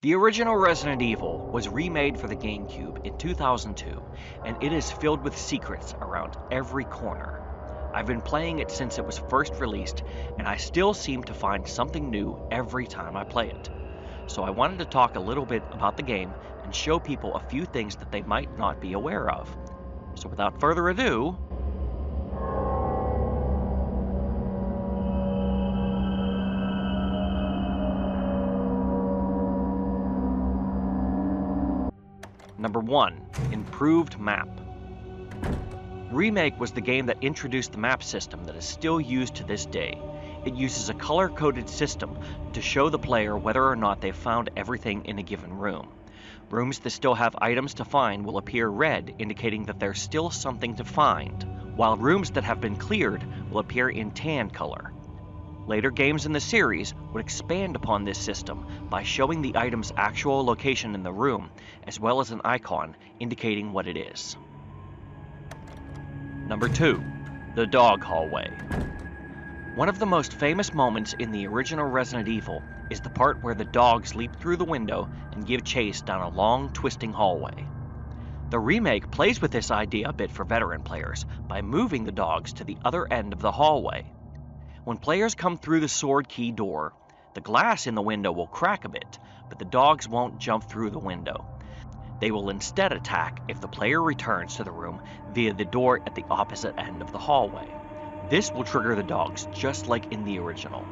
The original Resident Evil was remade for the GameCube in 2002, and it is filled with secrets around every corner. I've been playing it since it was first released, and I still seem to find something new every time I play it. So I wanted to talk a little bit about the game and show people a few things that they might not be aware of. So without further ado, Number 1. Improved Map. Remake was the game that introduced the map system that is still used to this day. It uses a color-coded system to show the player whether or not they've found everything in a given room. Rooms that still have items to find will appear red, indicating that there's still something to find, while rooms that have been cleared will appear in tan color. Later games in the series would expand upon this system by showing the item's actual location in the room, as well as an icon indicating what it is. Number 2. The Dog Hallway. One of the most famous moments in the original Resident Evil is the part where the dogs leap through the window and give chase down a long, twisting hallway. The remake plays with this idea a bit for veteran players by moving the dogs to the other end of the hallway. When players come through the sword key door, the glass in the window will crack a bit, but the dogs won't jump through the window. They will instead attack if the player returns to the room via the door at the opposite end of the hallway. This will trigger the dogs just like in the original.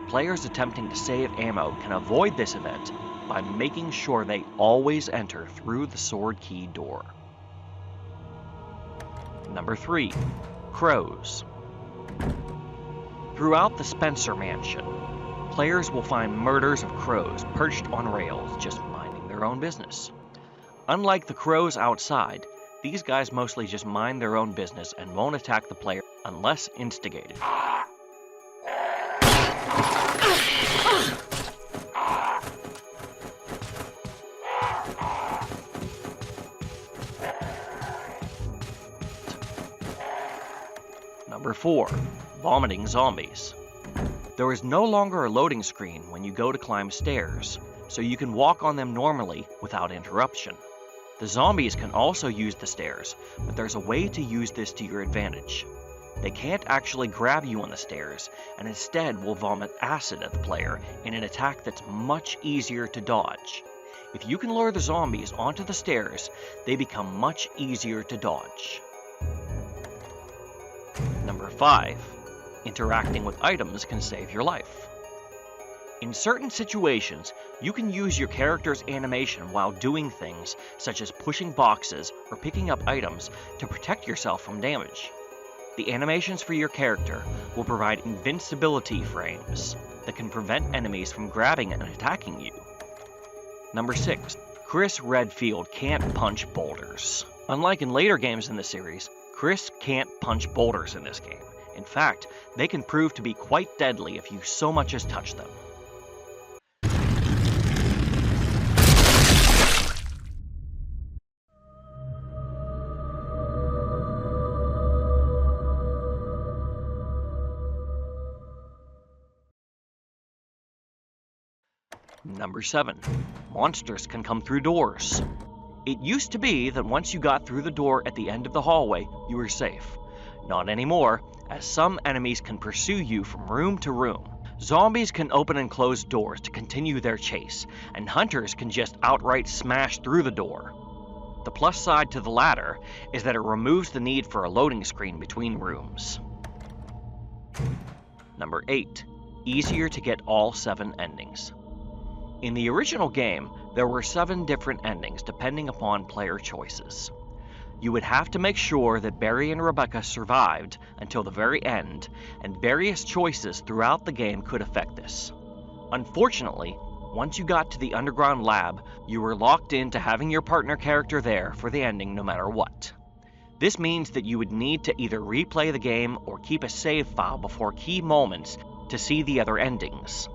Players attempting to save ammo can avoid this event by making sure they always enter through the sword key door. Number 3. Crows. Throughout the Spencer Mansion, players will find murders of crows perched on rails just minding their own business. Unlike the crows outside, these guys mostly just mind their own business and won't attack the player unless instigated. Number 4. Vomiting zombies. There is no longer a loading screen when you go to climb stairs, so you can walk on them normally without interruption. The zombies can also use the stairs, but there's a way to use this to your advantage. They can't actually grab you on the stairs, and instead will vomit acid at the player in an attack that's much easier to dodge. If you can lure the zombies onto the stairs, they become much easier to dodge. Number 5. Interacting with items can save your life. In certain situations, you can use your character's animation while doing things such as pushing boxes or picking up items to protect yourself from damage. The animations for your character will provide invincibility frames that can prevent enemies from grabbing and attacking you. Number 6. Chris Redfield can't punch boulders. Unlike in later games in the series, Chris can't punch boulders in this game. In fact, they can prove to be quite deadly if you so much as touch them. Number 7. Monsters can come through doors. It used to be that once you got through the door at the end of the hallway, you were safe. Not anymore, as some enemies can pursue you from room to room. Zombies can open and close doors to continue their chase, and hunters can just outright smash through the door. The plus side to the latter is that it removes the need for a loading screen between rooms. Number 8. Easier to get all 7 endings. In the original game, there were 7 different endings depending upon player choices. You would have to make sure that Barry and Rebecca survived until the very end, and various choices throughout the game could affect this. Unfortunately, once you got to the underground lab, you were locked into having your partner character there for the ending no matter what. This means that you would need to either replay the game or keep a save file before key moments to see the other endings.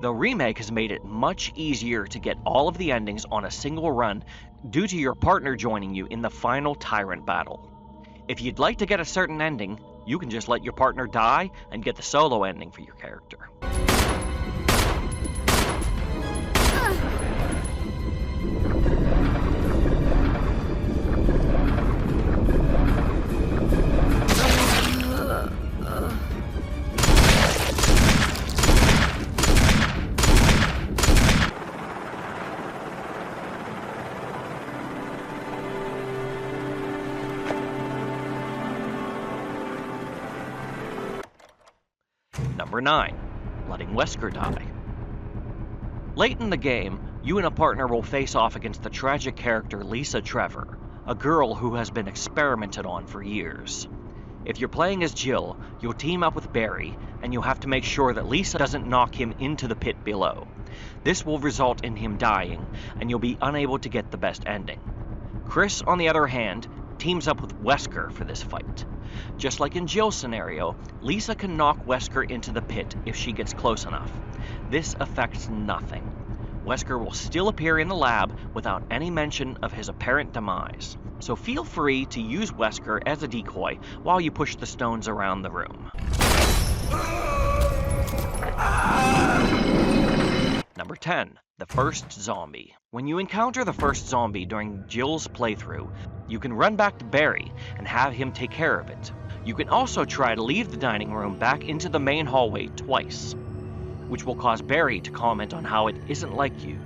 The remake has made it much easier to get all of the endings on a single run due to your partner joining you in the final Tyrant battle. If you'd like to get a certain ending, you can just let your partner die and get the solo ending for your character. Number 9. Letting Wesker die. Late in the game, you and a partner will face off against the tragic character Lisa Trevor, a girl who has been experimented on for years. If you're playing as Jill, you'll team up with Barry, and you'll have to make sure that Lisa doesn't knock him into the pit below. This will result in him dying, and you'll be unable to get the best ending. Chris, on the other hand, teams up with Wesker for this fight. Just like in Jill's scenario, Lisa can knock Wesker into the pit if she gets close enough. This affects nothing. Wesker will still appear in the lab without any mention of his apparent demise, so feel free to use Wesker as a decoy while you push the stones around the room. Number 10. The first zombie. When you encounter the first zombie during Jill's playthrough, you can run back to Barry and have him take care of it. You can also try to leave the dining room back into the main hallway twice, which will cause Barry to comment on how it isn't like you.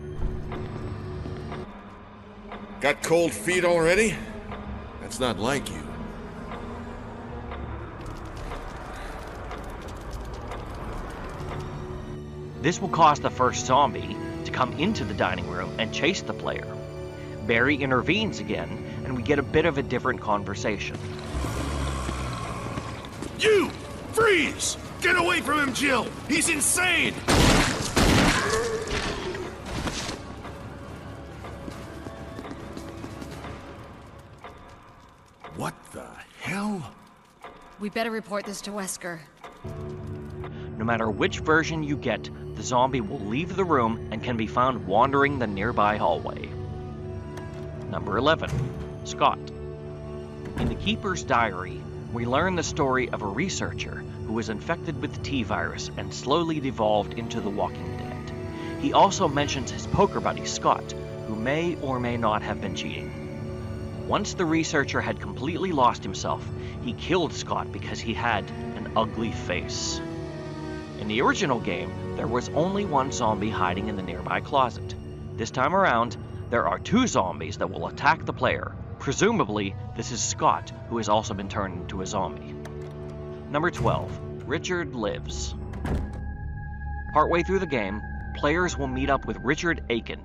Got cold feet already? That's not like you. This will cause the first zombie to come into the dining room and chase the player. Barry intervenes again, and we get a bit of a different conversation. You! Freeze! Get away from him, Jill! He's insane! What the hell? We better report this to Wesker. No matter which version you get, the zombie will leave the room and can be found wandering the nearby hallway. Number 11. Scott. In the Keeper's Diary, we learn the story of a researcher who was infected with the T-virus and slowly devolved into the Walking Dead. He also mentions his poker buddy Scott, who may or may not have been cheating. Once the researcher had completely lost himself, he killed Scott because he had an ugly face. In the original game, there was only one zombie hiding in the nearby closet. This time around, there are 2 zombies that will attack the player. Presumably, this is Scott, who has also been turned into a zombie. Number 12. Richard Lives. Partway through the game, players will meet up with Richard Aiken,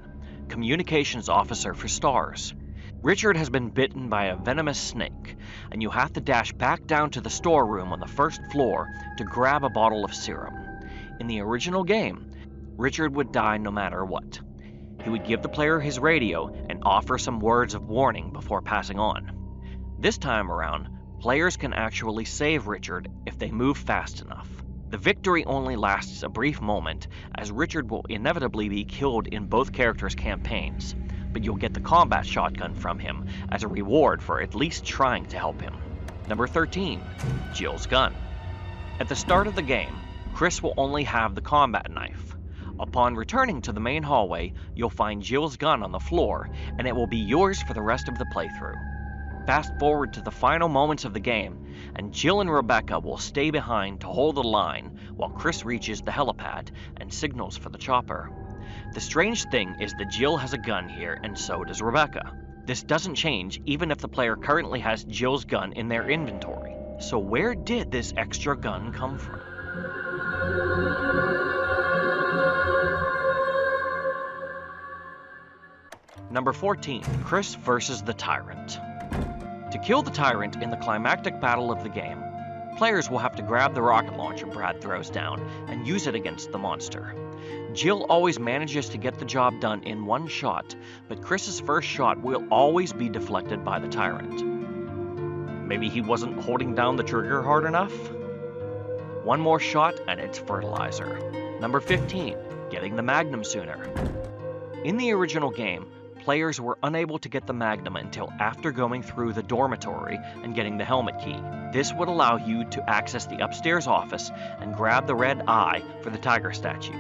communications officer for STARS. Richard has been bitten by a venomous snake, and you have to dash back down to the storeroom on the first floor to grab a bottle of serum. In the original game, Richard would die no matter what. He would give the player his radio and offer some words of warning before passing on. This time around, players can actually save Richard if they move fast enough. The victory only lasts a brief moment, as Richard will inevitably be killed in both characters' campaigns, but you'll get the combat shotgun from him as a reward for at least trying to help him. Number 13. Jill's gun. At the start of the game, Chris will only have the combat knife. Upon returning to the main hallway, you'll find Jill's gun on the floor, and it will be yours for the rest of the playthrough. Fast forward to the final moments of the game, and Jill and Rebecca will stay behind to hold the line while Chris reaches the helipad and signals for the chopper. The strange thing is that Jill has a gun here, and so does Rebecca. This doesn't change even if the player currently has Jill's gun in their inventory. So where did this extra gun come from? Number 14. Chris versus the Tyrant. To kill the Tyrant in the climactic battle of the game, players will have to grab the rocket launcher Brad throws down and use it against the monster. Jill always manages to get the job done in one shot, but Chris's first shot will always be deflected by the Tyrant. Maybe he wasn't holding down the trigger hard enough? One more shot and it's fertilizer. Number 15. Getting the Magnum sooner. In the original game, players were unable to get the Magnum until after going through the dormitory and getting the helmet key. This would allow you to access the upstairs office and grab the red eye for the tiger statue.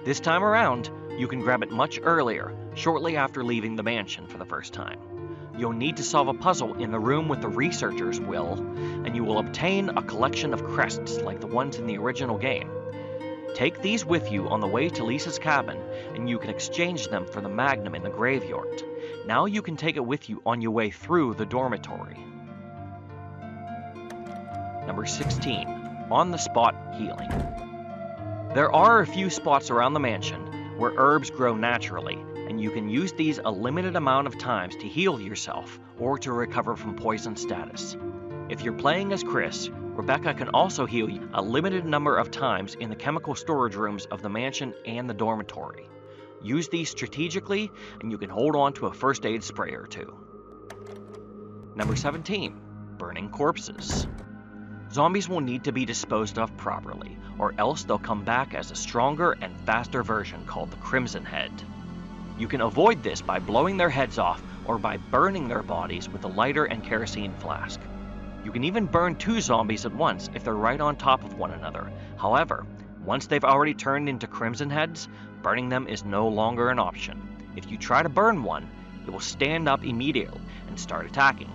This time around, you can grab it much earlier, shortly after leaving the mansion for the first time. You'll need to solve a puzzle in the room with the researchers, Will, and you will obtain a collection of crests like the ones in the original game. Take these with you on the way to Lisa's cabin, and you can exchange them for the Magnum in the graveyard. Now you can take it with you on your way through the dormitory. Number 16. On-the-spot healing. There are a few spots around the mansion where herbs grow naturally, and you can use these a limited amount of times to heal yourself or to recover from poison status. If you're playing as Chris, Rebecca can also heal you a limited number of times in the chemical storage rooms of the mansion and the dormitory. Use these strategically, and you can hold on to a first aid spray or two. Number 17. Burning corpses. Zombies will need to be disposed of properly, or else they'll come back as a stronger and faster version called the Crimson Head. You can avoid this by blowing their heads off or by burning their bodies with a lighter and kerosene flask. You can even burn 2 zombies at once if they're right on top of one another. However, once they've already turned into Crimson Heads, burning them is no longer an option. If you try to burn one, it will stand up immediately and start attacking.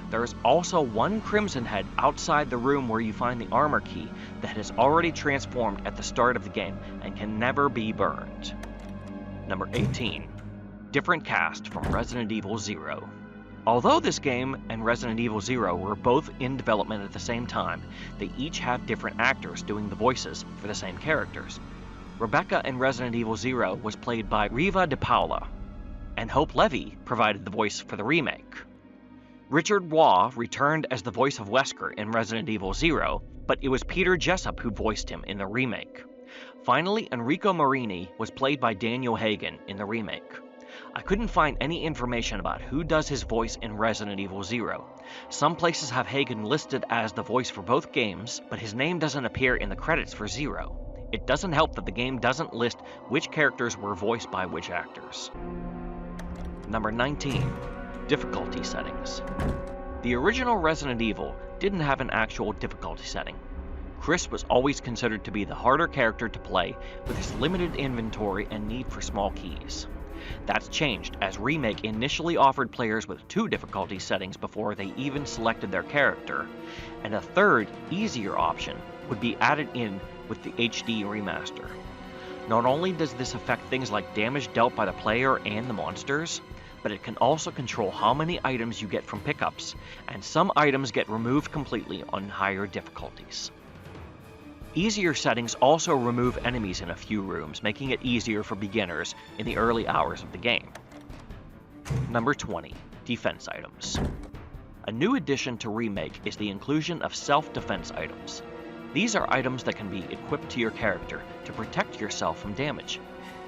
There is also one Crimson Head outside the room where you find the armor key that has already transformed at the start of the game and can never be burned. Number 18. Different cast from Resident Evil 0. Although this game and Resident Evil 0 were both in development at the same time, they each have different actors doing the voices for the same characters. Rebecca in Resident Evil 0 was played by Riva de Paula, and Hope Levy provided the voice for the remake. Richard Waugh returned as the voice of Wesker in Resident Evil 0, but it was Peter Jessup who voiced him in the remake. Finally, Enrico Marini was played by Daniel Hagen in the remake. I couldn't find any information about who does his voice in Resident Evil 0. Some places have Hagen listed as the voice for both games, but his name doesn't appear in the credits for 0. It doesn't help that the game doesn't list which characters were voiced by which actors. Number 19. Difficulty settings. The original Resident Evil didn't have an actual difficulty setting. Chris was always considered to be the harder character to play with his limited inventory and need for small keys. That's changed as Remake initially offered players with 2 difficulty settings before they even selected their character, and a third, easier option would be added in with the HD remaster. Not only does this affect things like damage dealt by the player and the monsters, but it can also control how many items you get from pickups, and some items get removed completely on higher difficulties. Easier settings also remove enemies in a few rooms, making it easier for beginners in the early hours of the game. Number 20. Defense items. A new addition to Remake is the inclusion of self-defense items. These are items that can be equipped to your character to protect yourself from damage.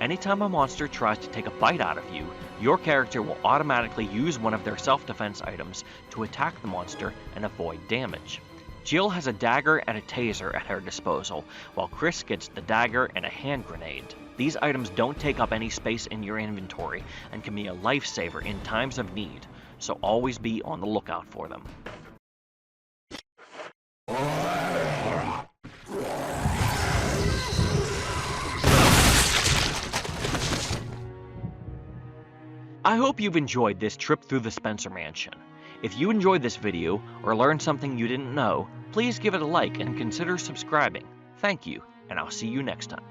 Anytime a monster tries to take a bite out of you, your character will automatically use one of their self-defense items to attack the monster and avoid damage. Jill has a dagger and a taser at her disposal, while Chris gets the dagger and a hand grenade. These items don't take up any space in your inventory and can be a lifesaver in times of need, so always be on the lookout for them. I hope you've enjoyed this trip through the Spencer Mansion. If you enjoyed this video or learned something you didn't know, please give it a like and consider subscribing. Thank you, and I'll see you next time.